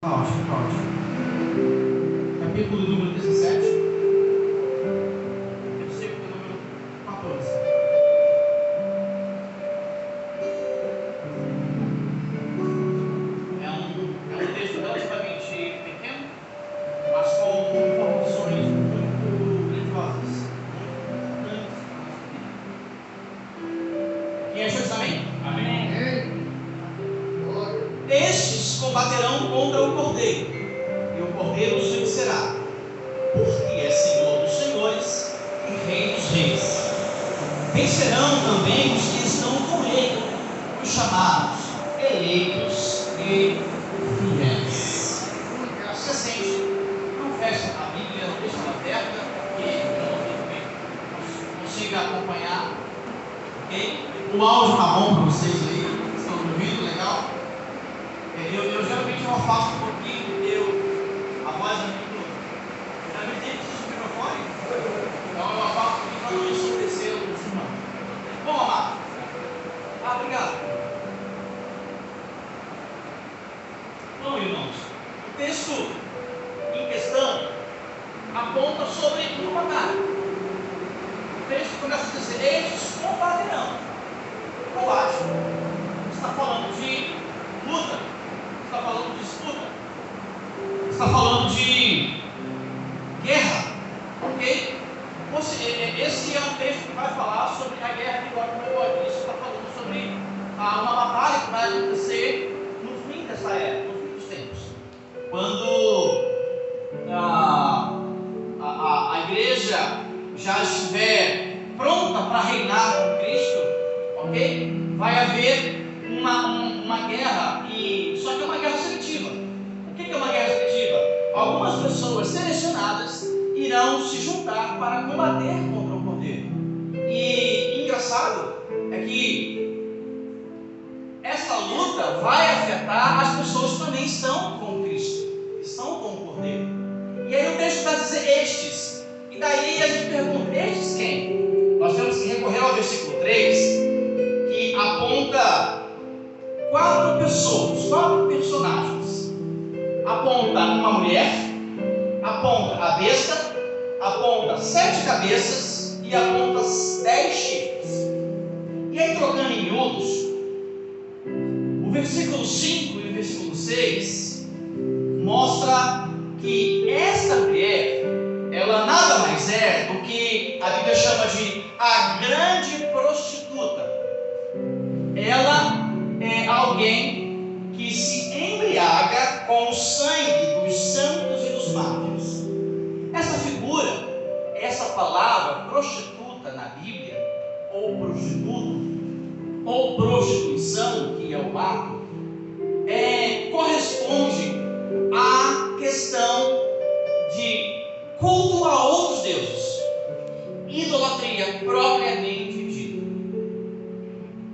Ótimo, ótimo. Capítulo número 17, versículo número 14. É um texto relativamente pequeno, mas com informações muito grandiosas, muito importantes. Quem achou isso, amém? Amém. Estes combaterão contra o Cordeiro, e o Cordeiro os vencerá, porque é Senhor dos senhores e Rei dos reis. Vencerão também os que estão com ele, os chamados, eleitos e fiéis. Você sente, não fecha a Bíblia, não deixa ela aberta, que consiga acompanhar. Okay? O áudio está bom para vocês aí, estão ouvindo, legal? Eu geralmente eu afasto um pouquinho, a voz é muito. Geralmente tem que o microfone, então eu afasto um pouquinho para não ensurdecer os irmãos. Bom, amado. Obrigado. Bom, irmãos, o texto em questão aponta sobre uma batalha. O texto começa a dizer: eles combaterão. Combate. Está falando de luta. Está falando de disputa, está falando de guerra, ok? Esse é um texto que vai falar sobre a guerra de Gog e Magog. Isso está falando sobre uma batalha que vai acontecer no fim dessa era, no fim dos tempos, quando a igreja já estiver pronta para reinar com Cristo, ok? Vai haver uma guerra, só que é uma guerra seletiva. O que é uma guerra seletiva? Algumas pessoas selecionadas irão se juntar para combater contra o Cordeiro. E engraçado é que essa luta vai afetar as pessoas que também estão com Cristo, estão com o Cordeiro. E aí o texto vai dizer estes. E daí a gente pergunta, estes quem? Nós temos que recorrer ao versículo 3, que aponta 4 pessoas, 4 personagens. Aponta uma mulher, aponta a besta, aponta 7 cabeças e aponta 10 chifres. E aí, trocando em miúdos, o versículo 5 e o versículo 6 mostra que esta mulher, ela nada mais é do que a Bíblia chama de a grande prostituta. Ela é alguém que se embriaga com o sangue dos santos e dos mártires. Essa figura, essa palavra prostituta na Bíblia, ou prostituto, ou prostituição, que é o ato, corresponde à questão de culto a outros deuses, idolatria propriamente dita.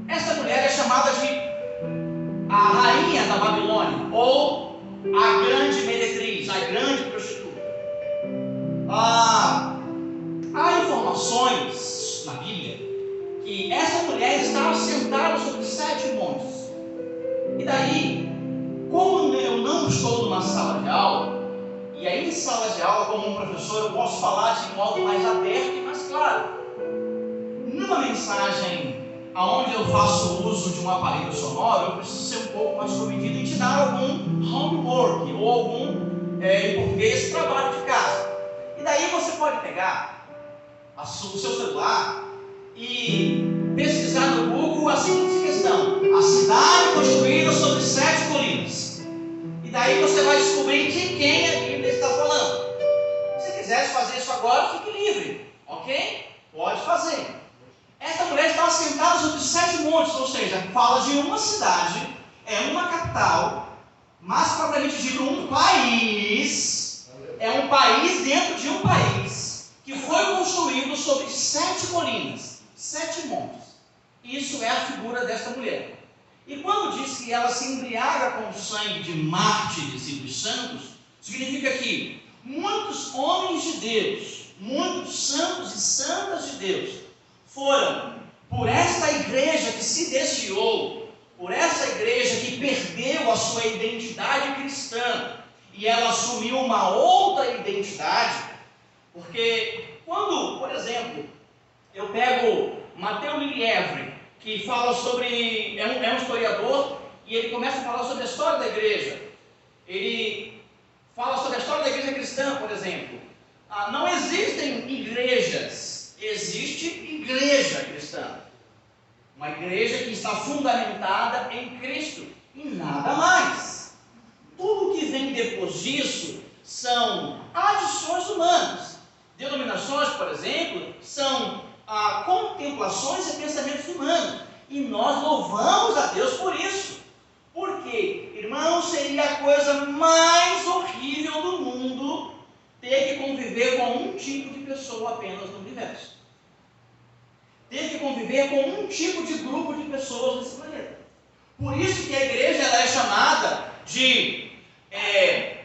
Essa mulher é chamada de a rainha da Babilônia, ou a grande meretriz, a grande prostituta. Há informações na Bíblia que essa mulher estava sentada sobre 7 montes. E daí, como eu não estou numa sala de aula, e aí em sala de aula, como um professor, eu posso falar de modo mais aberto e mais claro. Numa mensagem aonde eu faço uso de um aparelho sonoro, eu preciso ser um pouco mais comedido e te dar algum homework, ou algum, em português, trabalho de casa. E daí você pode pegar o seu celular e pesquisar no Google a seguinte questão: a cidade construída sobre 7 colinas. E daí você vai descobrir de quem a Bíblia está falando. Se quiser fazer isso agora, fique livre, ok? Pode fazer. Essa mulher estava sentada sobre 7 montes, ou seja, fala de uma cidade, é uma capital, mas propriamente dito um país, é um país dentro de um país, que foi construído sobre 7 colinas, 7 montes. Isso é a figura desta mulher. E quando diz que ela se embriaga com o sangue de mártires e dos santos, significa que muitos homens de Deus, muitos santos e santas de Deus, foram por esta igreja que se desviou, por essa igreja que perdeu a sua identidade cristã, e ela assumiu uma outra identidade, porque quando, por exemplo, eu pego Matteo Lelièvre, que fala sobre, é um historiador, e ele começa a falar sobre a história da igreja. Ele fala sobre a história da igreja cristã, por exemplo. Não existem igrejas, existe igreja cristã. Uma igreja que está fundamentada em Cristo e nada mais. Tudo que vem depois disso são adições humanas. Denominações, por exemplo, são contemplações e pensamentos humanos. E nós louvamos a Deus por isso. Porque, irmãos, seria a coisa mais horrível do mundo ter que conviver com um tipo de pessoa apenas no universo. Ter que conviver com um tipo de grupo de pessoas nesse planeta. Por isso que a igreja ela é chamada de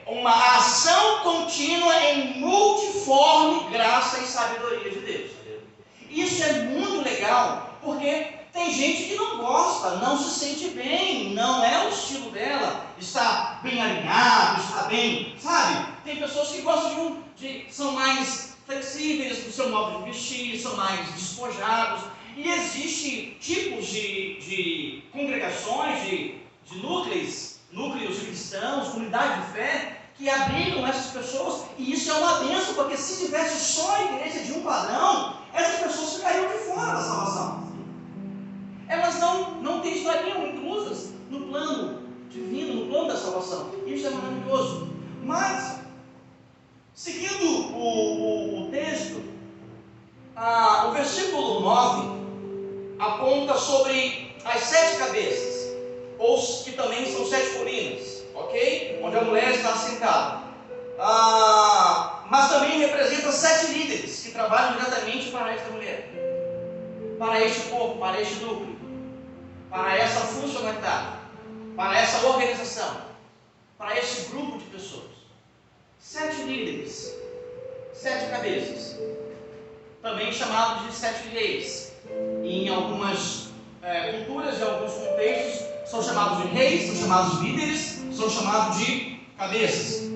uma ação contínua em multiforme graça e sabedoria de Deus. Isso é muito legal, porque tem gente que não gosta, não se sente bem, não é o estilo dela, está bem alinhado, está bem, sabe? Tem pessoas que gostam são mais flexíveis no seu modo de vestir, são mais despojados. E existem tipos de congregações, de núcleos cristãos, comunidade de fé, que abrigam essas pessoas, e isso é uma bênção, porque se tivesse só a igreja de um padrão, essas pessoas ficariam de fora da salvação. Elas não estariam inclusas no plano divino, no plano da salvação. Isso é maravilhoso. Mas, seguindo o texto, o versículo 9 aponta sobre as 7 cabeças, ou que também são 7 colinas, ok? Onde a mulher está assentada. Mas também representa 7 líderes que trabalham diretamente para esta mulher, para este corpo, para este núcleo, para essa funcionalidade, para essa organização, para este grupo de pessoas. 7 líderes, 7 cabeças, também chamados de 7 reis. Em algumas culturas, em alguns contextos, são chamados de reis, são chamados de líderes, são chamados de cabeças.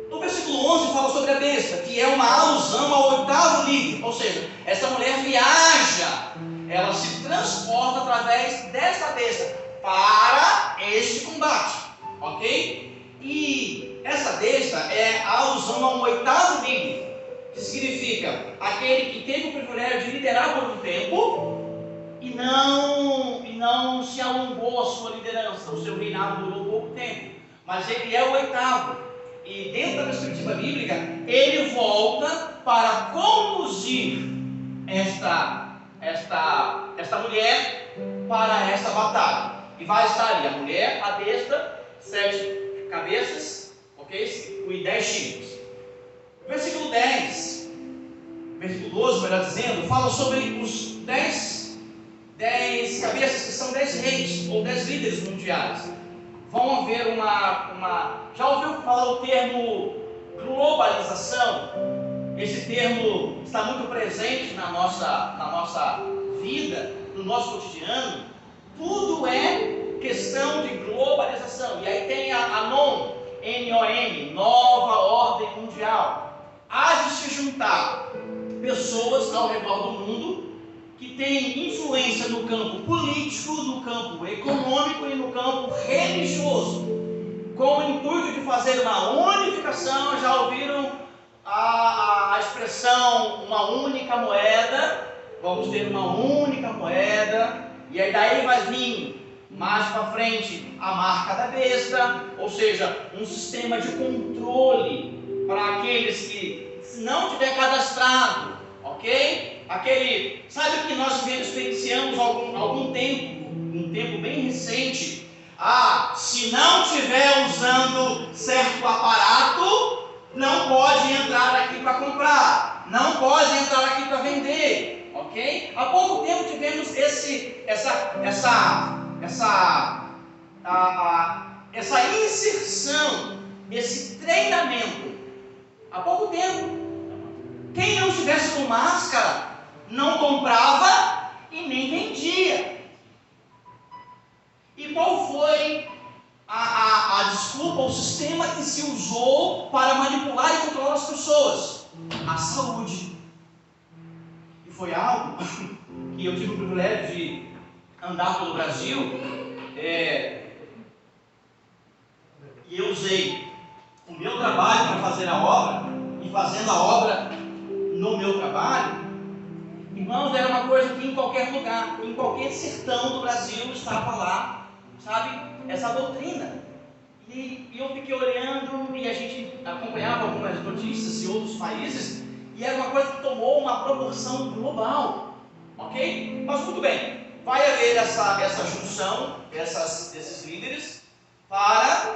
No versículo 11 fala sobre a besta, que é uma alusão ao 8º líder, ou seja, essa mulher viaja, ela se transporta através desta besta para este combate, ok? E essa besta é a alusão ao 8º líder, que significa aquele que teve o privilégio de liderar por um tempo e não se alongou a sua liderança, o seu reinado durou pouco tempo, mas ele é o 8º, e dentro da perspectiva bíblica, ele volta para conduzir esta mulher para esta batalha, e vai estar ali a mulher, a besta, 7 cabeças, ok? E 10 chifres. Versículo 10, versículo 12, melhor dizendo, fala sobre os 10 cabeças, que são 10 reis, ou 10 líderes mundiais. Vão haver já ouviu falar o termo globalização? Esse termo está muito presente na nossa vida, no nosso cotidiano. Tudo é questão de globalização. E aí tem a NOM, N-O-M, Nova Ordem Mundial. Há de se juntar pessoas ao redor do mundo que têm influência no campo político, no campo econômico e no campo religioso, com o intuito de fazer uma unificação. Já ouviram a expressão uma única moeda? Vamos ter uma única moeda, e aí daí vai vir mais para frente a marca da besta, ou seja, um sistema de controle para aqueles que não tiver cadastrado, ok? Sabe o que nós experienciamos há algum tempo, um tempo bem recente? Se não estiver usando certo aparato, não pode entrar aqui para comprar, não pode entrar aqui para vender, ok? Há pouco tempo tivemos essa inserção, esse treinamento. Há pouco tempo, quem não estivesse com máscara não comprava e nem vendia. E qual foi a a desculpa, o sistema que se usou para manipular e controlar as pessoas? A saúde. E foi algo que eu tive o privilégio de andar pelo Brasil, e eu usei o meu trabalho para fazer a obra, e fazendo a obra no meu trabalho, irmãos, era uma coisa que em qualquer lugar, em qualquer sertão do Brasil estava lá, sabe, essa doutrina. E eu fiquei olhando, e a gente acompanhava algumas notícias de outros países, e era uma coisa que tomou uma proporção global, ok? Mas muito bem, vai haver essa junção desses líderes para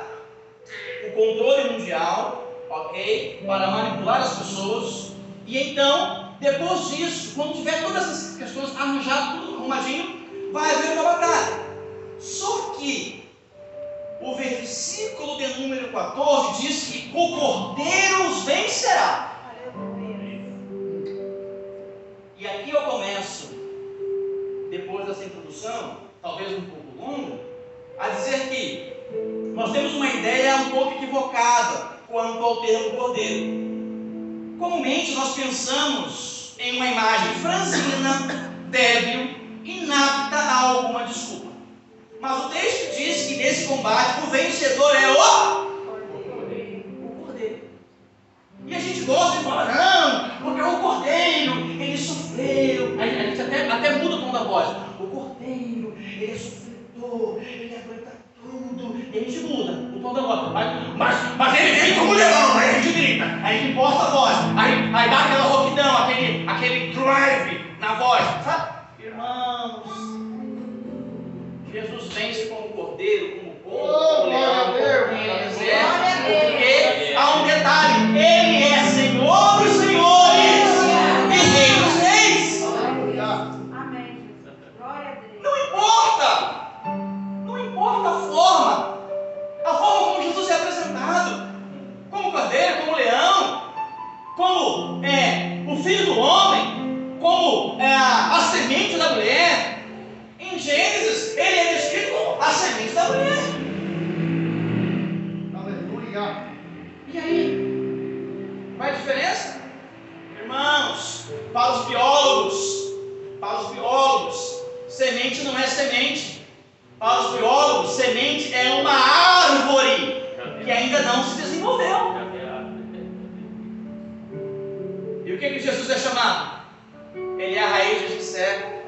o controle mundial, ok? Para manipular as pessoas. E então, depois disso, quando tiver todas essas questões arranjadas, tudo arrumadinho, vai haver uma batalha. Só que o versículo de número 14 diz que o Cordeiro os vencerá. E aqui eu começo, depois dessa introdução, talvez um pouco longa, a dizer que nós temos uma ideia um pouco equivocada quanto ao termo Cordeiro. Comumente nós pensamos em uma imagem franzina, débil, inapta a alguma desculpa. Mas o texto diz que nesse combate o vencedor é o Cordeiro. E a gente gosta de falar, não, porque o Cordeiro, ele sofreu. A gente até muda o tom da voz. O Cordeiro, ele é sofredor, ele aguenta tudo. E a gente muda o tom da voz. Mas ele vem como leão, aí a gente grita, aí a gente imposta a voz, aí dá aquela rouquidão, aquele drive na voz, sabe? Irmãos, Jesus vence como Cordeiro, como pombo, como leão, porque há um detalhe: Ele é Senhor dos senhores e Rei dos reis. Amém. Glória a Deus. Não importa a forma como Jesus é apresentado, como Cordeiro, como leão, como o Filho do Homem, como a semente da mulher. Em Gênesis, ele é descrito como a semente da mulher. Aleluia. E aí? Qual é a diferença? Irmãos, para os biólogos, semente não é semente. Para os biólogos, semente é uma árvore que ainda não se desenvolveu. E o que Jesus é chamado? Ele é a raiz de Jessé.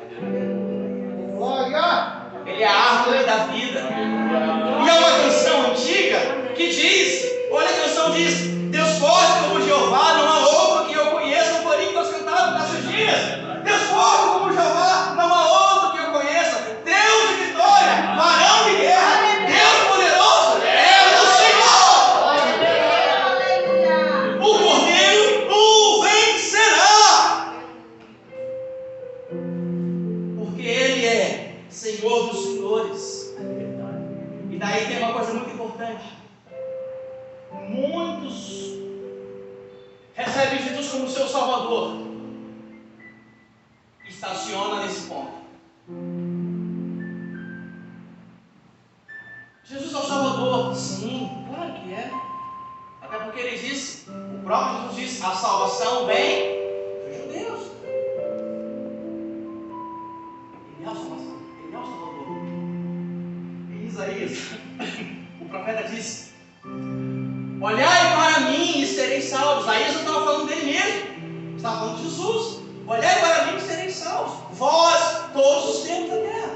Glória. Ele é a árvore da vida. E há uma canção antiga que diz, olha a canção diz: Deus forte como Jeová, não há outro que eu conheça. Um corinho que nós cantávamos nesses dias. Deus forte como Jeová, não há outro que eu conheça. Deus de vitória, varão de guerra, Deus poderoso, é o Senhor. O Cordeiro o vencerá, porque Ele é Senhor dos senhores. E daí tem uma coisa muito importante: muitos recebem Jesus como seu Salvador. Estaciona nesse ponto. Jesus é o Salvador? Sim, claro que é. Até porque ele disse, o próprio Jesus disse, a salvação vem dos judeus. Ele é a salvação, ele é o Salvador. Em Isaías, o profeta disse: olhai para mim e sereis salvos. Isaías não estava falando dele mesmo, estava falando de Jesus. Olhai para mim e sereis salvos, vós, todos os tempos da terra.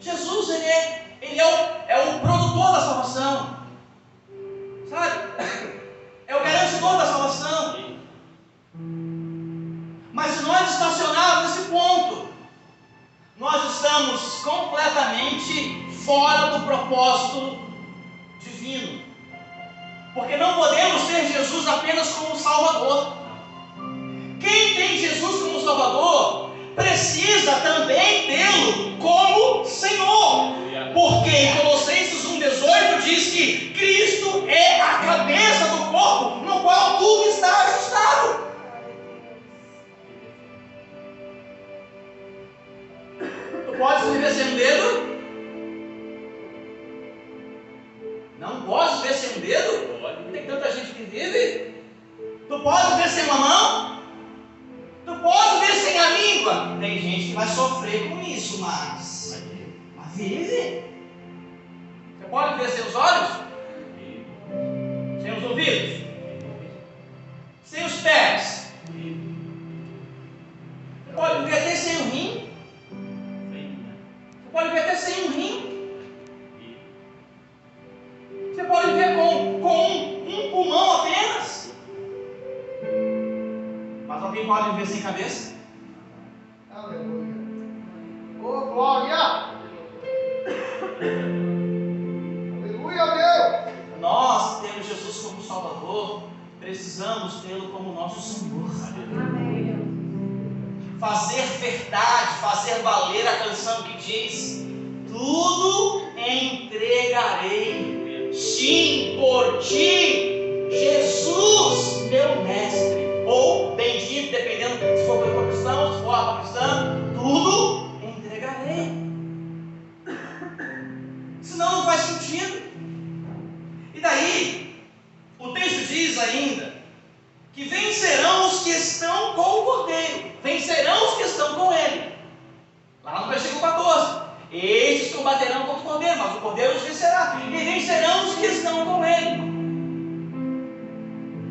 Jesus, ele é o produtor da salvação, sabe? É o garantidor da salvação. Mas se nós estacionarmos nesse ponto, nós estamos completamente fora do propósito divino. Porque não podemos ter Jesus apenas como Salvador. Quem tem Jesus como Salvador precisa também tê-lo como Senhor. Porque em Colossenses 1,18 diz que Cristo é a cabeça do corpo, no qual tudo está ajustado. Tu podes viver sem o dedo? Não pode ver sem um dedo? Tem tanta gente que vive. Tu pode ver sem uma mão? Tu pode ver sem a língua? Tem gente que vai sofrer com isso, mas vive. Você pode ver sem os olhos? Sem os ouvidos? Sem os pés? Você pode ver até sem o rim? Você pode ver até sem um rim? Você pode ver com um pulmão apenas? Mas alguém pode viver sem cabeça? Aleluia. Oh, glória! Aleluia, Deus! Nós temos Jesus como Salvador, precisamos tê-lo como nosso Senhor. Fazer verdade, fazer valer a canção que diz: tudo entregarei, sim, por ti, Jesus, meu mestre, ou bendito, dependendo se for para cristão, se for para cristão, tudo entregarei. Senão não faz sentido. E daí, o texto diz ainda que vencerão os que estão com o Cordeiro, vencerão os que estão com ele. Lá no versículo 14: estes combaterão contra o Cordeiro, mas o Cordeiro os vencerá, e vencerão os que estão com ele.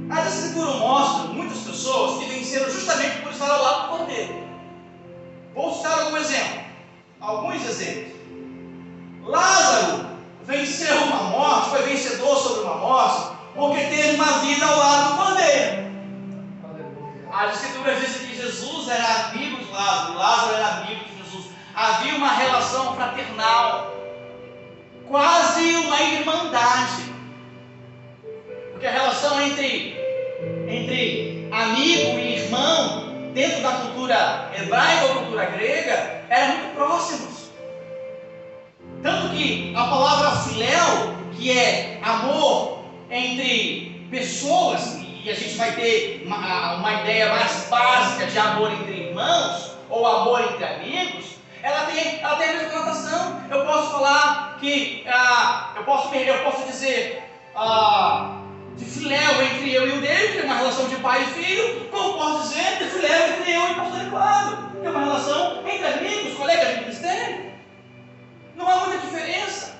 As Escrituras mostram muitas pessoas que venceram justamente por estar ao lado do Cordeiro. Vou citar alguns exemplos. Lázaro venceu uma morte, foi vencedor sobre uma morte, porque teve uma vida ao lado do Cordeiro. As Escrituras dizem que Jesus era amigo de Lázaro, e Lázaro era amigo de Jesus. Havia uma relação fraternal, quase uma irmandade, porque a relação entre amigo e irmão, dentro da cultura hebraica ou cultura grega, era muito próximos. Tanto que a palavra filéu, que é amor entre pessoas, e a gente vai ter uma ideia mais básica de amor entre irmãos, ou amor entre amigos, ela tem a mesma conotação. Eu posso falar que, eu posso dizer de filéu entre eu e o dele, que é uma relação de pai e filho, como posso dizer de filéu entre eu e o pastor Eduardo, que é uma relação entre amigos, colegas de ministério. Não há muita diferença.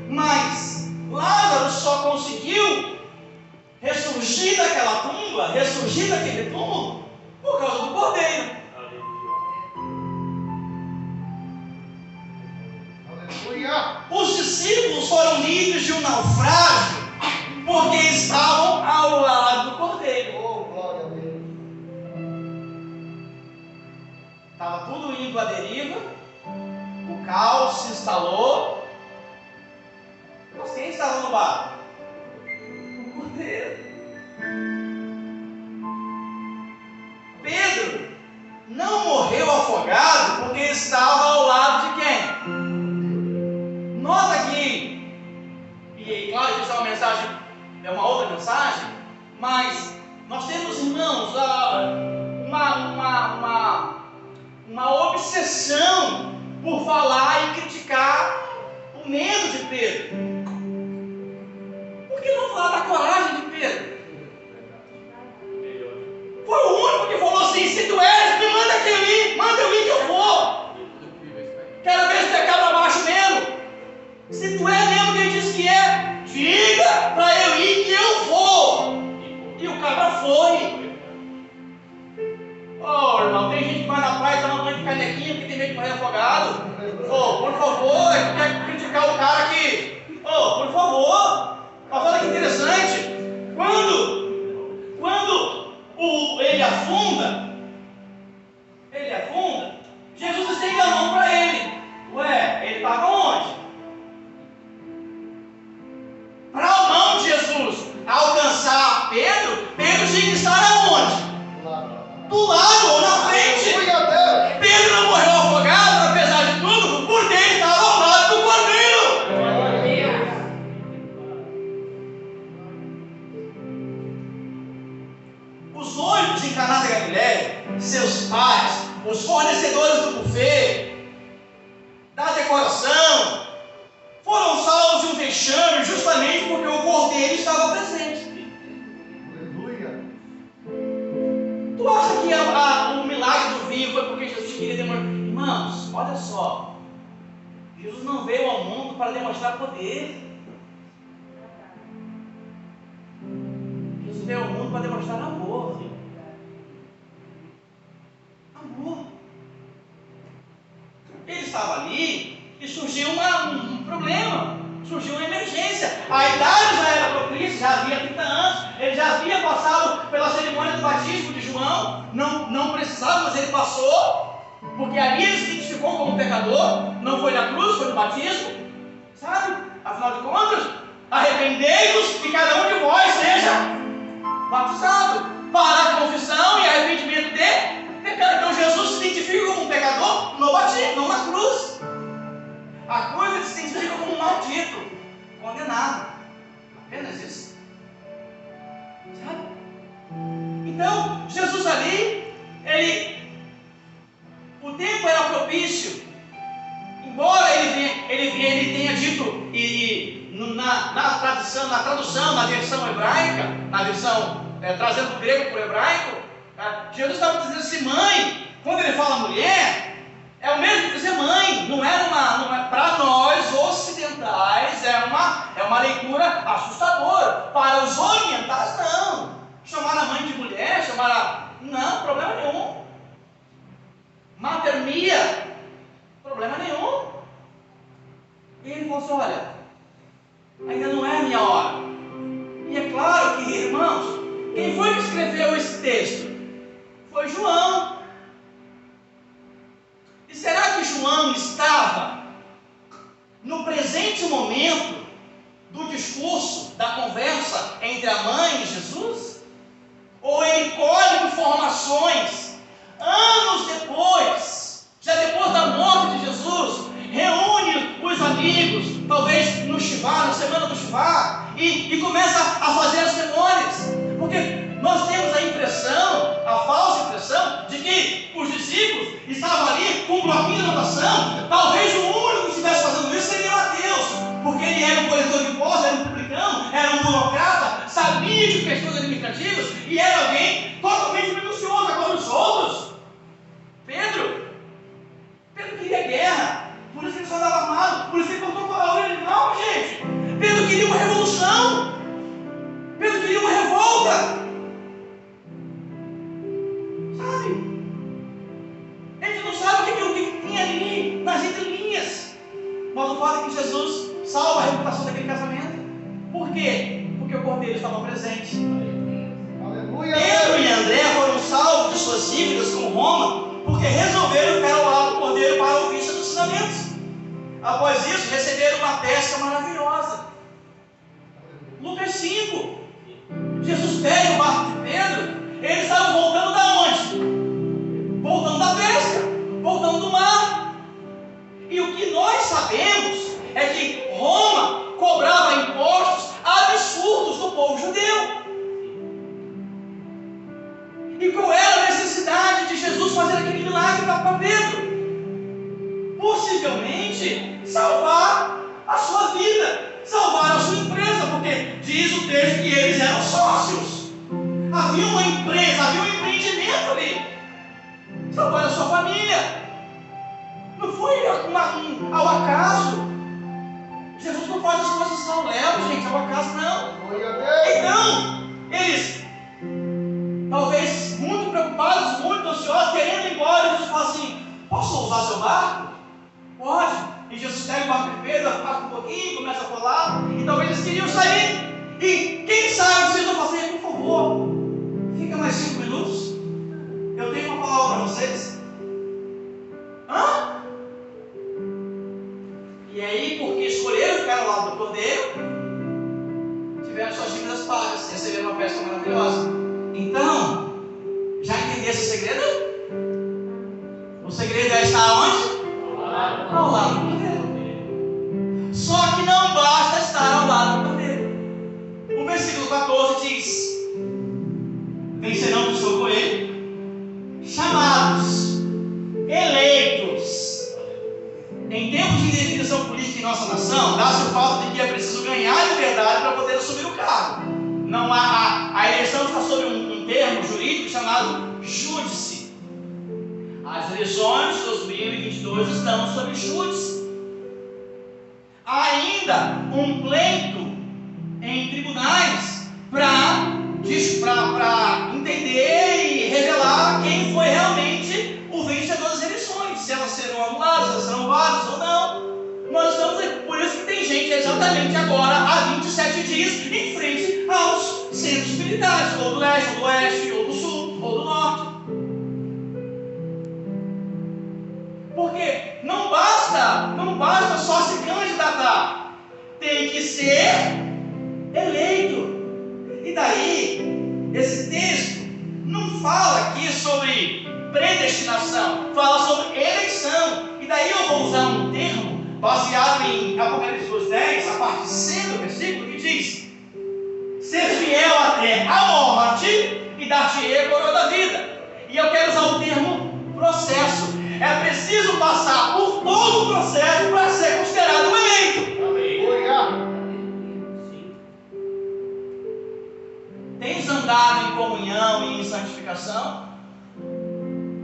Mas Lázaro só conseguiu ressurgir daquela tumba, ressurgir daquele túmulo, por causa do Cordeiro. Aleluia! Os discípulos foram livres de um naufrágio, porque estavam ao lado do Cordeiro. Oh, glória a Deus! Estava tudo indo à deriva, o caos se instalou. Mas quem estava no barco? O Cordeiro. Pedro não morreu afogado porque estava ao lado de quem? Nota aqui, e claro que isso é uma mensagem, é uma outra mensagem, mas nós temos, irmãos, uma obsessão por falar e criticar o medo de Pedro. Por que não falar da coragem de Pedro? Foi o único que falou assim: se tu és, me manda aqui eu ir, manda eu ir que eu vou. Quero ver se tu é cabra macho mesmo. Se tu é mesmo quem diz que é, diga para eu ir que eu vou. E o cabra foi. Oh, irmão, tem gente que vai na praia e toma banho de canequinha porque tem medo de morrer afogado. Oh, por favor, quer criticar o cara aqui? Oh, por favor. Mas olha que interessante. Quando ele afunda, Jesus estende a mão para ele. Ué, ele estava onde? Para a mão de Jesus alcançar Pedro, Pedro tinha que estar aonde? Do lado ou na frente. Pedro não morreu afogado, apesar de tudo, porque ele estava ao lado do Cordeiro. Os noivos em Caná da Galileia, seus pais, os fornecedores do buffet, da decoração, foram salvos de um irmãos, olha só. Jesus não veio ao mundo para demonstrar poder. Jesus veio ao mundo para demonstrar amor. Amor. Ele estava ali e surgiu um problema, surgiu uma emergência. A idade já era propícia, já havia 30 anos. Ele já havia passado pela cerimônia do batismo de João. Não precisava, mas ele passou. Porque ali ele se identificou como pecador. Não foi na cruz, foi no batismo. Sabe? Afinal de contas, arrependei-vos e cada um de vós seja batizado para a confissão e arrependimento de pecado. Então Jesus se identifica como um pecador no batismo, não na cruz. A cruz ele se identifica como um maldito, condenado. Apenas isso. Sabe? Então, Jesus ali, o tempo era propício. Embora ele tenha dito, na tradução, na versão hebraica, na versão trazendo o grego para o hebraico, Jesus estava dizendo assim, mãe. Quando ele fala mulher, é o mesmo que dizer mãe. Não é para nós ocidentais, é uma leitura assustadora. Para os orientais, não. Chamar a mãe de mulher, não, problema nenhum. Maternia, problema nenhum. E ele falou assim, olha, ainda não é a minha hora. E é claro que, irmãos, quem foi que escreveu esse texto? Foi João. E será que João estava no presente momento do discurso, da conversa entre a mãe e Jesus? Ou ele colhe informações anos depois, já depois da morte de Jesus, reúne os amigos, talvez no Shivá, na semana do Shivá, e começa a fazer as memórias? Porque nós temos a impressão, a falsa impressão, de que os discípulos estavam ali com um bloquinho de anotação. Talvez o único que estivesse fazendo isso seria Mateus, porque ele era um coletor de impostos, era um publicano, era um burocrata, sabia de questões administrativas e era alguém totalmente minucioso. Agora os outros, Pedro queria guerra, por isso ele só andava armado, por isso ele cortou com a orelha. Não, gente, Pedro queria uma revolução, Pedro queria uma revolta, sabe? A gente não sabe o que tinha ali nas entrelinhas, mas o fato é que Jesus salva a reputação daquele casamento. Por quê? Porque o cordeiro estava presente. Aleluia. Pedro e André foram salvos de suas dívidas com Roma, porque resolveram ficar ao lado do cordeiro para ouvir seus ensinamentos. Após isso, receberam uma pesca maravilhosa. Lucas 5. Jesus pega o barco de Pedro. Eles estavam voltando da onde? Voltando da pesca, voltando do mar. E o que nós sabemos é que Roma cobrava impostos absurdos do povo judeu. E qual era a necessidade de Jesus fazer aquele milagre para Pedro? Possivelmente salvar a sua vida, salvar a sua empresa, porque diz o texto que eles eram sócios. Havia uma empresa, havia um empreendimento ali. Salvar a sua família. Não foi ao acaso. Jesus não faz as coisas ao léu, gente, ao acaso não. Então, eles, talvez muito preocupados, muito ansiosos, querendo ir embora, Jesus fala assim, posso usar seu barco? Pode. E Jesus pega o barco de Pedro, afasta um pouquinho, começa a colar, e talvez eles queriam sair. E quem sabe vocês vão fazer, por favor, fica mais 5 minutos. Eu tenho uma palavra para vocês. Hã? E aí, porque escolheram ficar ao lado do cordeiro, tiveram suas dívidas pagas, receberam uma pesca maravilhosa. Então, já entendesse o segredo? O segredo é estar onde? Ao lado do cordeiro. Só que não basta estar ao lado do cordeiro. O versículo 14 diz: vencerão do seu coelho, chamados, eleitos. Em tempos de indefinição política em nossa nação, dá-se o fato de que é preciso ganhar a liberdade para poder assumir o cargo. Não a eleição está sob um termo jurídico chamado júdice. As eleições, seus 2022 estamos sob chutes. Ainda um pleito em tribunais para entender e revelar quem foi realmente o vencedor das eleições, se elas serão anuladas, se elas serão válidas ou não. Nós estamos aqui, por isso que tem gente exatamente agora, há 27 dias, em frente aos centros militares, ou do leste, ou do oeste, ou do sul, ou do norte. Porque não basta só se candidatar, tem que ser eleito. E daí, esse texto não fala aqui sobre predestinação, fala sobre eleição. E daí eu vou usar um termo baseado em Apocalipse 2:10, a parte C do versículo, que diz: ser fiel até a morte e dar-te-ei a coroa da vida. E eu quero usar o termo processo. É preciso passar por todo o processo para ser considerado um eleito. Aleluia. Tens andado em comunhão e em santificação?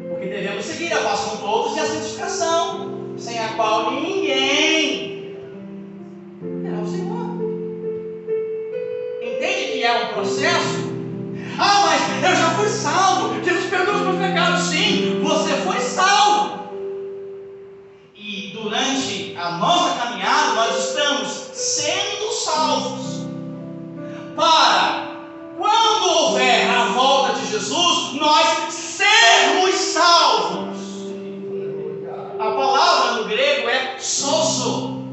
Porque devemos seguir a paz com todos e a santificação, sem a qual ninguém verá o Senhor. Entende que é um processo? Ah, mas eu já fui salvo. Jesus perdoou os meus pecados. Sim, você foi salvo. E durante a nossa caminhada, nós estamos sendo salvos para, quando houver a volta de Jesus, nós sermos salvos. A palavra no grego é sozo,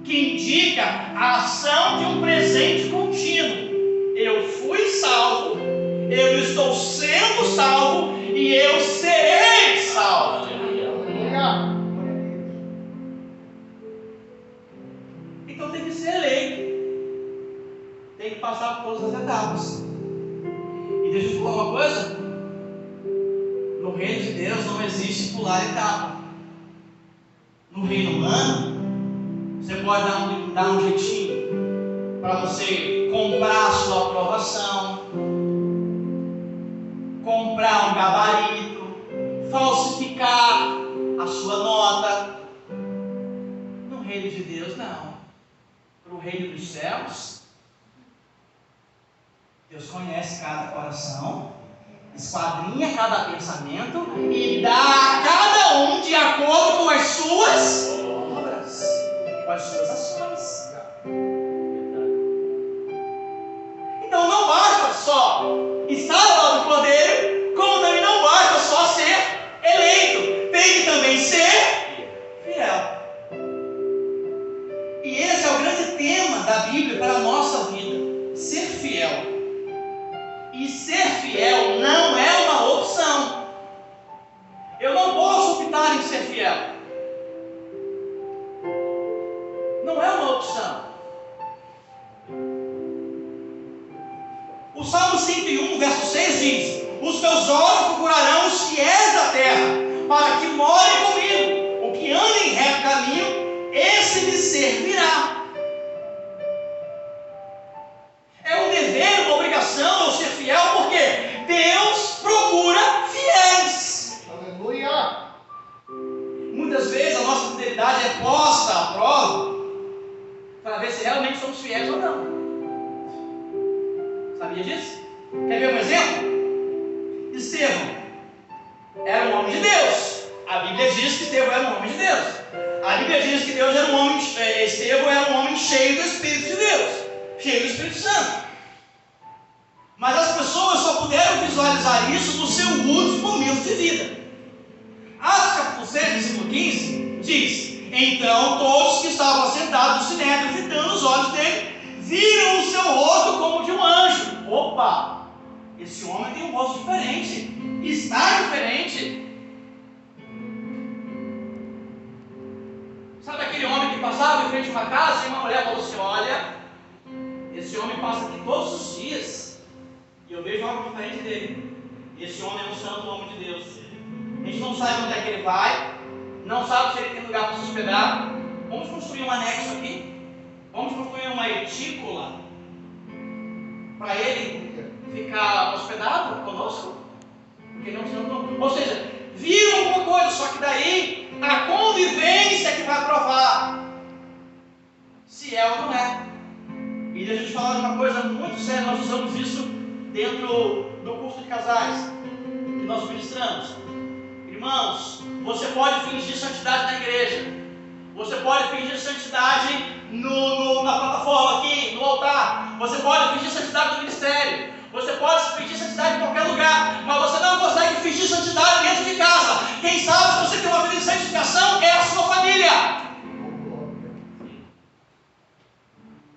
que indica a ação de um presente contínuo. Eu fui salvo, eu estou sendo salvo e eu serei salvo. Então tem que ser eleito, tem que passar por todas as etapas. E deixa eu te falar uma coisa: no reino de Deus não existe pular etapa. No reino humano, você pode dar um jeitinho para você comprar a sua aprovação, comprar um gabarito, falsificar a sua nota. No reino de Deus, não. Para o reino dos céus, Deus conhece cada coração, esquadrinha cada pensamento e dá a cada um de acordo com as suas obras, com as suas ações. Então não basta só estar ao lado do Cordeiro, como também não basta só ser eleito, tem que também ser fiel. E esse é o grande tema da Bíblia para a nossa vida: ser fiel. E ser fiel não é uma opção. Eu não posso optar em ser fiel. Não é uma opção. O Salmo 101, verso 6 diz: os meus olhos procurarão os fiéis da terra, para que morem comigo. O que anda em reto caminho, esse me servirá. É um dever, uma obrigação eu ser fiel, porque Deus procura fiéis. Aleluia. Muitas vezes a nossa fidelidade é posta à prova para ver se realmente somos fiéis ou não. Sabia disso? Quer ver um exemplo? Estevão era um homem de Deus. A Bíblia diz que Estevão era um homem de Deus. A Bíblia diz que Deus era um homem, Estevão era um homem cheio do Espírito de Deus, cheio do Espírito Santo. Mas as pessoas só puderam visualizar isso no seu último momento de vida. Atos capítulo 7, versículo 15 diz: então todos que estavam assentados no sinédrio, fitando os olhos dele, viram o seu rosto como de um anjo. Opa! Esse homem tem um rosto diferente, está diferente. Sabe aquele homem que passava em frente a uma casa e uma mulher falou assim: olha, esse homem passa aqui todos os dias e eu vejo algo diferente dele. Esse homem é um santo homem de Deus. A gente não sabe onde é que ele vai, não sabe se ele tem lugar para se hospedar. Vamos construir um anexo aqui, vamos construir uma etícula para ele ficar hospedado conosco, porque não. Ou seja, viram alguma coisa, só que daí A convivência que vai provar se é ou não é. E deixa eu te falar de uma coisa muito séria. Nós usamos isso dentro do curso de casais que nós ministramos. Irmãos, você pode fingir santidade na igreja, você pode fingir santidade na plataforma aqui, no altar, você pode fingir santidade no ministério, você pode fingir santidade em qualquer lugar, mas você não consegue fingir santidade dentro de casa. Quem sabe se você tem uma vida de santificação é a sua família,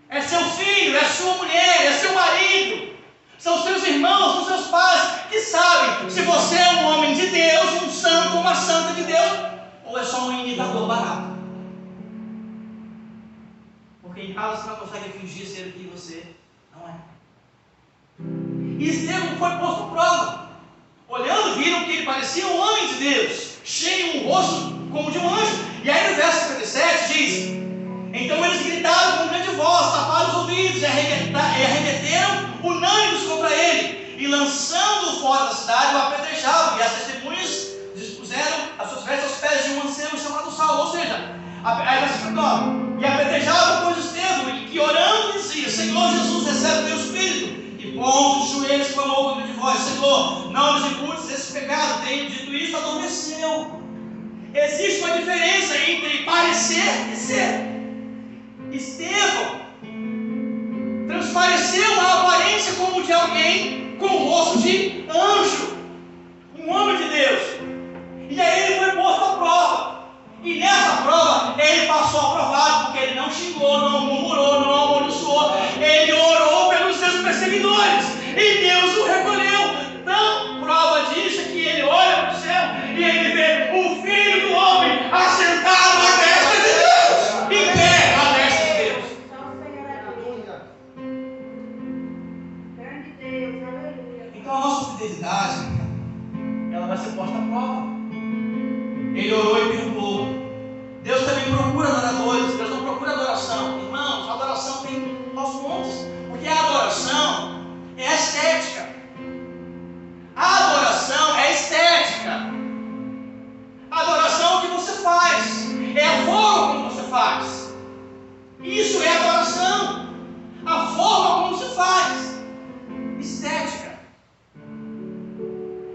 é seu filho, é sua mulher, é seu marido, são seus irmãos, são seus pais, que sabem se você é um homem de Deus, um santo, uma santa de Deus, ou é só um imitador barato. Porque em casa você não consegue fingir ser o que você não é. E Estevão foi posto à prova. Olhando, viram que ele parecia um homem de Deus, cheio, um rosto como de um anjo. E aí no verso 57 diz: então eles gritaram com grande voz, taparam os ouvidos e arremeteram unânimes contra ele, e lançando-o fora da cidade, o apedrejavam. E as testemunhas dispuseram as suas vestes aos pés de um ancião chamado Saulo. Ou seja, e apedrejavam pois Estevão, que orando dizia: Senhor Jesus, recebe o teu espírito. E pondo os joelhos, clamou com grande voz: Senhor, não nos imputes esse pecado. Tendo dito isso, adormeceu. Existe uma diferença entre parecer e ser. Estevão transpareceu a aparência como de alguém com o rosto de anjo, um homem de Deus. E aí ele foi posto à prova. E nessa prova ele passou aprovado, porque ele não xingou, não murmurou, não amaldiçoou. Ele orou pelos seus perseguidores e Deus o recolheu. Então, prova disso é que ele olha para o céu e ele vê o Filho do Homem assentado à destra de Deus, em pé à destra de Deus. Então a nossa fidelidade, ela vai ser posta à prova. Ele orou e perdoou. Deus também procura adoradores. Deus não procura adoração. Irmãos, a adoração tem aos montes, porque a adoração é a estética. A adoração é estética. A adoração é o que você faz, é a forma como você faz. Isso é adoração. A forma como se faz. Estética.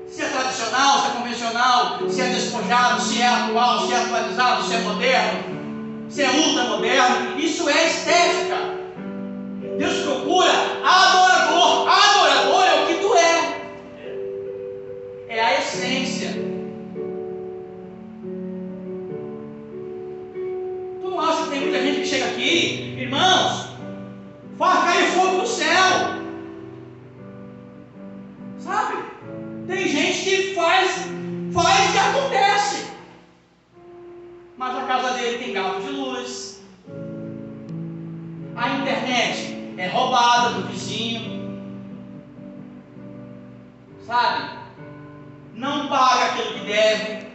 Se é tradicional, se é convencional, se é despojado, se é atual, se é atualizado, se é moderno, se é ultramoderno, isso é estética. Deus procura adorador. Adorador é o que tu é. É a essência. Tu não acha que tem muita gente que chega aqui, irmãos, faz cair fogo do céu, sabe? Tem gente que faz e acontece. Mas a casa dele tem gato de luz. A internet é roubada do vizinho. Sabe? Não paga aquilo que deve.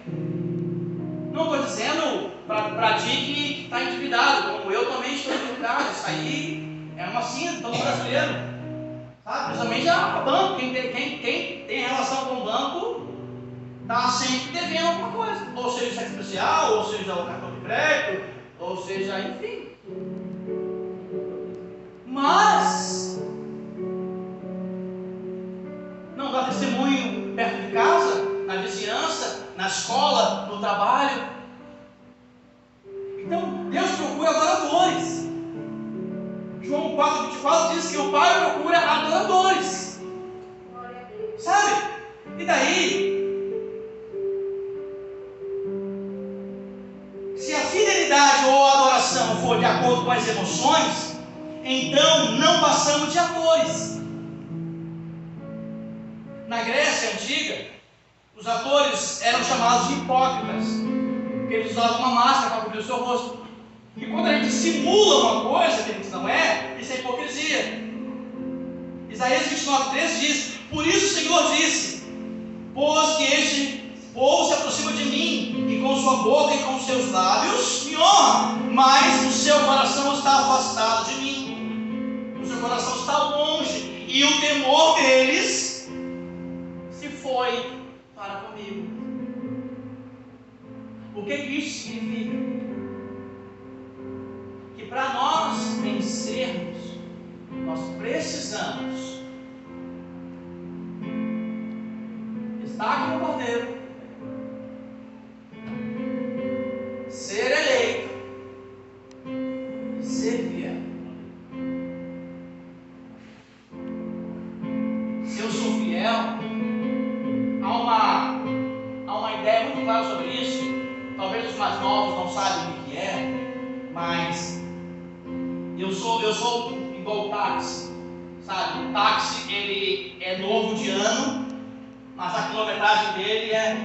Não estou dizendo para ti que está endividado, como eu também estou endividado. Isso aí é uma sina de todo brasileiro. Sabe? Principalmente a banco. Quem tem relação com o banco está sempre devendo alguma coisa. Ou seja, cheque especial, ou seja, o cartão de crédito, ou seja, enfim. Mas não dá testemunho perto de casa, na vizinhança, na escola, no trabalho. Então, Deus procura adoradores. João 4,24 diz que o Pai procura adoradores. Sabe? E daí, se a fidelidade ou a adoração for de acordo com as emoções, então não passamos de atores. Na Grécia Antiga, os atores eram chamados de hipócritas, porque eles usavam uma máscara para cobrir o seu rosto. E quando a gente simula uma coisa que a gente não é, isso é hipocrisia. Isaías 29,13 diz: por isso o Senhor disse: pois que este povo se aproxima de mim, e com sua boca e com seus lábios me honra, mas o seu coração está afastado de mim, o seu coração está longe, e o temor deles se foi para comigo. O que isso significa que para nós vencermos, nós precisamos estar com o Cordeiro, ser eleito e ser fiel. Se eu sou fiel, há uma ideia muito clara sobre isso. Talvez os mais novos não sabem o que é, mas eu sou igual o táxi, sabe? O táxi, ele é novo de ano, mas a quilometragem dele é,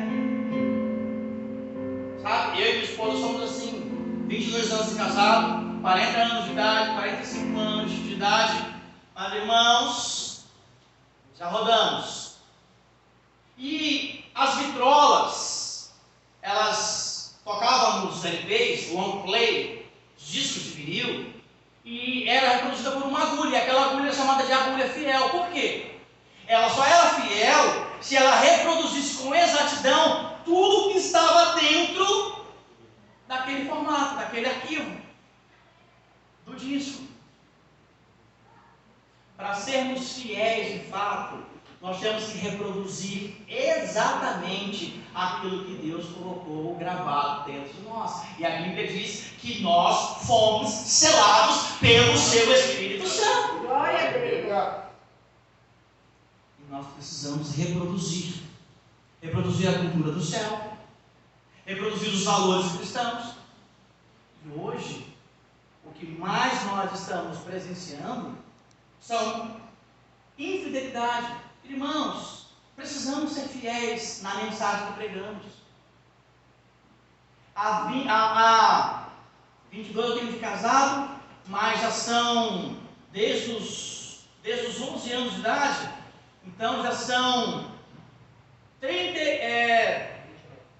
sabe? Eu e minha esposa somos assim, 22 anos de casado, 40 anos de idade, 45 anos de idade, mas irmãos, já rodamos. E as vitrolas, elas tocavam nos LPs, long play, discos de vinil, e era reproduzida por uma agulha. Aquela agulha é chamada de agulha fiel. Por quê? Ela só era fiel se ela reproduzisse com exatidão tudo que estava dentro daquele formato, daquele arquivo, do disco. Para sermos fiéis de fato, nós temos que reproduzir exatamente aquilo que Deus colocou gravado dentro de nós. E a Bíblia diz que nós fomos selados pelo seu Espírito Santo. Glória a Deus. E nós precisamos reproduzir a cultura do céu, reproduzir os valores cristãos. E hoje, o que mais nós estamos presenciando são infidelidade. Irmãos, precisamos ser fiéis na mensagem que pregamos. Há 22 eu tenho de casado, mas já são desde os 11 anos de idade, então já são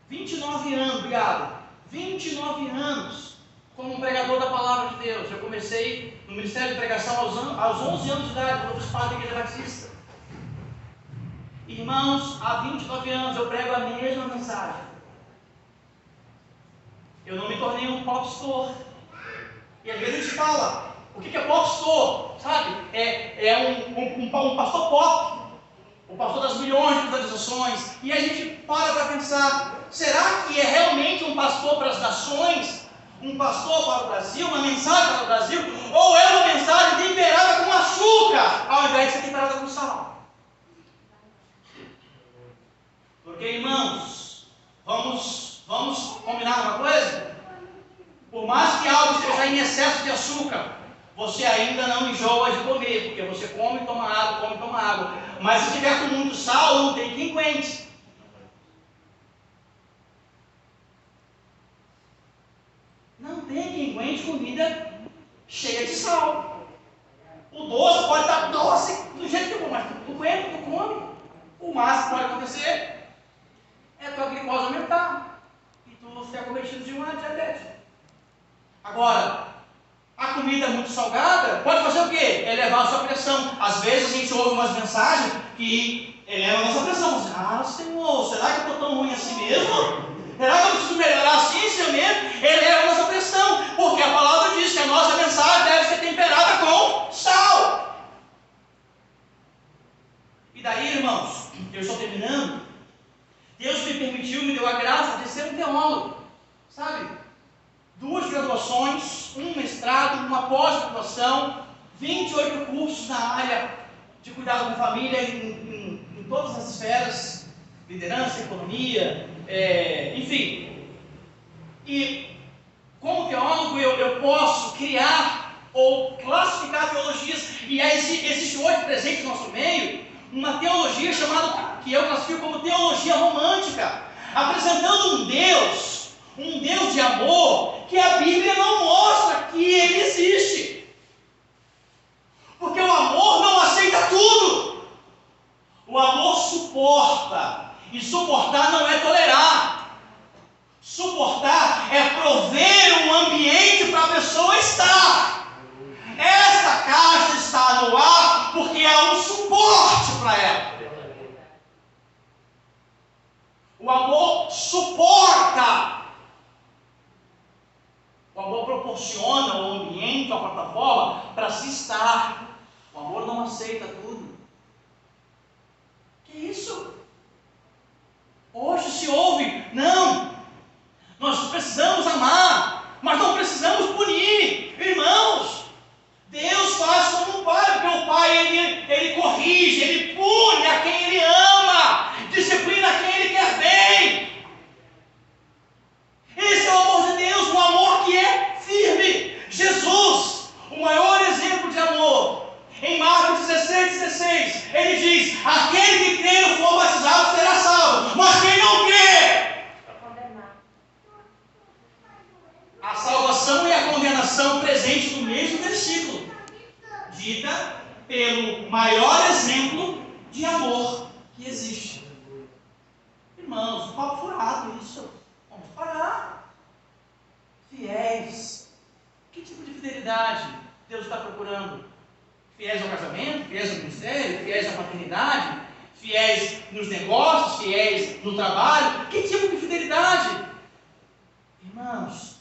29 anos, obrigado, 29 anos como pregador da palavra de Deus. Eu comecei no ministério de pregação aos 11 anos de idade, quando eu fui padre da Igreja Batista. Irmãos, há 29 anos eu prego a mesma mensagem. Eu não me tornei um popstar. E às vezes a gente fala, o que é popstar? Sabe? É um pastor pop, o pastor das milhões de visualizações. E a gente para pensar, será que é realmente um pastor para as nações? Um pastor para o Brasil? Uma mensagem para o Brasil? Ou é uma mensagem temperada com açúcar, ao invés de ser temperada com sal? Porque, irmãos, vamos combinar uma coisa? Por mais que algo esteja em excesso de açúcar, você ainda não enjoa de comer, porque você come e toma água, Mas se tiver com muito sal, não tem quem aguente. Não tem quem aguente comida cheia de sal. O doce pode estar doce do jeito que for, mas tu aguenta, tu come. O máximo que pode acontecer é a tua glicose aumentar e tu ficar cometido de uma diabetes. Agora, a comida muito salgada pode fazer o quê? Elevar a sua pressão. Às vezes a gente ouve umas mensagens que elevam a nossa pressão. Senhor, será que eu estou tão ruim assim mesmo? Será que eu preciso melhorar assim, Senhor mesmo? Eleva a nossa pressão, porque a palavra diz que a nossa mensagem deve ser temperada com sal. E daí, irmãos, eu estou terminando. Deus me permitiu, me deu a graça de ser um teólogo, sabe? 2 graduações, um mestrado, uma pós-graduação, 28 cursos na área de cuidado com família em todas as esferas, liderança, economia, enfim. E como teólogo eu posso criar ou classificar teologias, e existe hoje presente no nosso meio uma teologia chamada, que eu classifico como teologia romântica, apresentando um Deus de amor, que a Bíblia não mostra que ele existe. Porque o amor não aceita tudo. O amor suporta, e suportar não é tolerar. Suportar é prover um ambiente para a pessoa estar. Esta casa está no ar porque há um suporte para ela. O amor suporta. assim está. O amor não aceita tudo. Que isso? Hoje se ouve, não, nós precisamos amar, mas não precisamos punir. Irmãos, Deus faz como um pai, porque o pai ele corrige, ele pune a quem ele ama, disciplina a quem ele quer bem. Esse é o amor de Deus, um amor que é firme. Jesus, o maior exemplo de amor, em Marcos 16:16, ele diz: aquele que crê e for batizado será salvo, mas quem não crê, a salvação e a condenação presentes no mesmo versículo, dita pelo maior exemplo de amor que existe. Irmãos, papo furado isso. Vamos parar. Fiéis. Que tipo de fidelidade Deus está procurando? Fiéis ao casamento, fiéis ao ministério, fiéis à paternidade, fiéis nos negócios, fiéis no trabalho. Que tipo de fidelidade? Irmãos,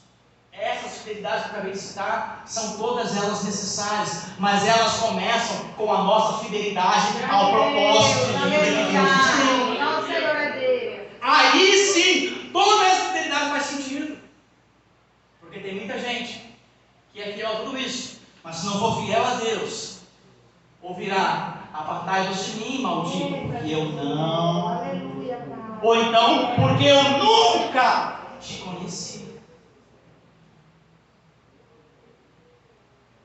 essas fidelidades que eu acabei de citar são todas elas necessárias, mas elas começam com a nossa fidelidade ao propósito de vida que Deus tem. Aí sim, toda essa fidelidade faz sentido. Porque tem muita gente que é fiel a tudo isso, mas se não for fiel a Deus, ouvirá: apartai-vos de mim, maldito, porque eu não. Ou então, porque eu nunca te conheci.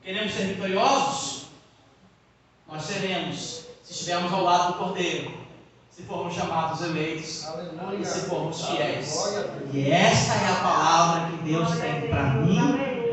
Queremos ser vitoriosos? Nós seremos, se estivermos ao lado do Cordeiro, se formos chamados eleitos, Aleluia. e se formos fiéis. Glória a Deus. E esta é a palavra que Deus tem para mim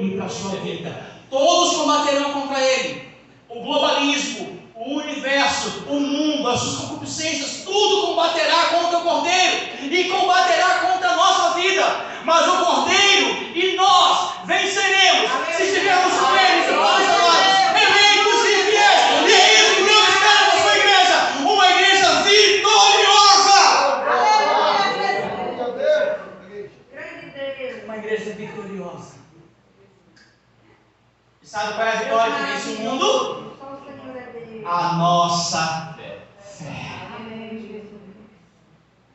e para a sua vida. Todos combaterão contra ele. O globalismo, o universo, o mundo, as suas concupiscências, tudo combaterá contra o Cordeiro e combaterá contra a nossa vida. Mas o Cordeiro e nós venceremos se estivermos com ele, se formos chamados eleitos e fiéis. E é isso que Deus espera da sua igreja, uma igreja vitoriosa. Glória a Deus. Uma igreja vitoriosa. E sabe qual é a vitória que vence o mundo? A nossa fé.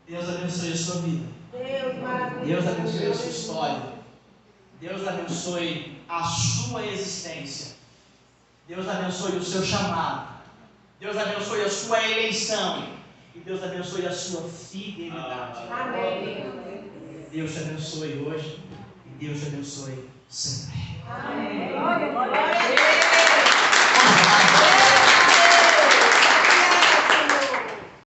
Deus abençoe a sua vida. Deus abençoe a sua história. Deus abençoe a sua existência. Deus abençoe o seu chamado. Deus abençoe a sua eleição. E Deus abençoe a sua fidelidade. Deus te abençoe hoje. E Deus te abençoe sempre. Amém. Glória a Deus.